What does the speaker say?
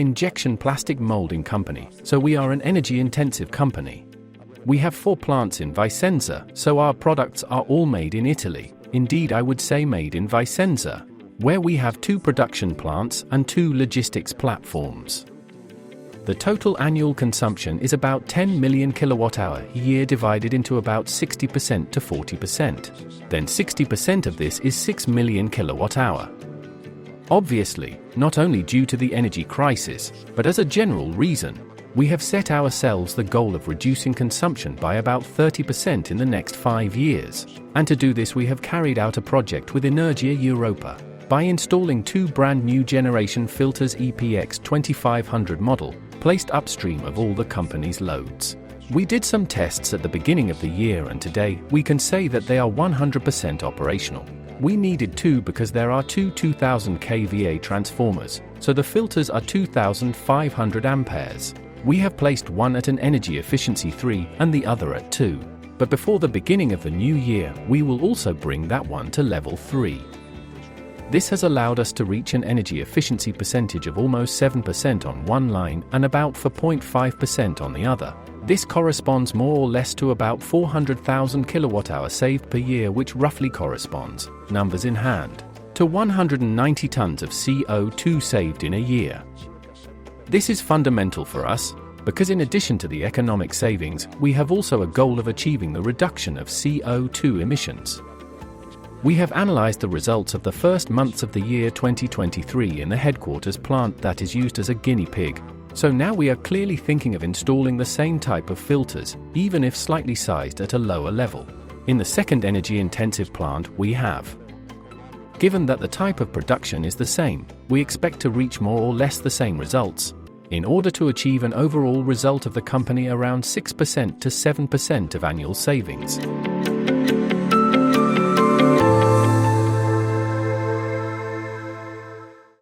injection plastic molding company, so we are an energy-intensive company. We have 4 plants in Vicenza, so our products are all made in Italy. Indeed, I would say made in Vicenza, where we have 2 production plants and 2 logistics platforms. The total annual consumption is about 10 million kilowatt-hour a year, divided into about 60% to 40%. Then 60% of this is 6 million kilowatt-hour. Obviously, not only due to the energy crisis, but as a general reason, we have set ourselves the goal of reducing consumption by about 30% in the next 5 years. And to do this, we have carried out a project with Energia Europa by installing 2 brand new generation filters EPX 2500 model, placed upstream of all the company's loads. We did some tests at the beginning of the year, and today we can say that they are 100% operational. We needed 2 because there are 2 2000 kVA transformers, so the filters are 2500 amperes. We have placed one at an energy efficiency 3 and the other at 2. But before the beginning of the new year, we will also bring that one to level 3. This has allowed us to reach an energy efficiency percentage of almost 7% on one line and about 4.5% on the other. This corresponds more or less to about 400,000 kilowatt-hour saved per year, which roughly corresponds, numbers in hand, to 190 tons of CO2 saved in a year. This is fundamental for us, because in addition to the economic savings, we have also a goal of achieving the reduction of CO2 emissions. We have analyzed the results of the first months of the year 2023 in the headquarters plant that is used as a guinea pig, so now we are clearly thinking of installing the same type of filters, even if slightly sized at a lower level, in the second energy-intensive plant we have. Given that the type of production is the same, we expect to reach more or less the same results, in order to achieve an overall result of the company around 6% to 7% of annual savings.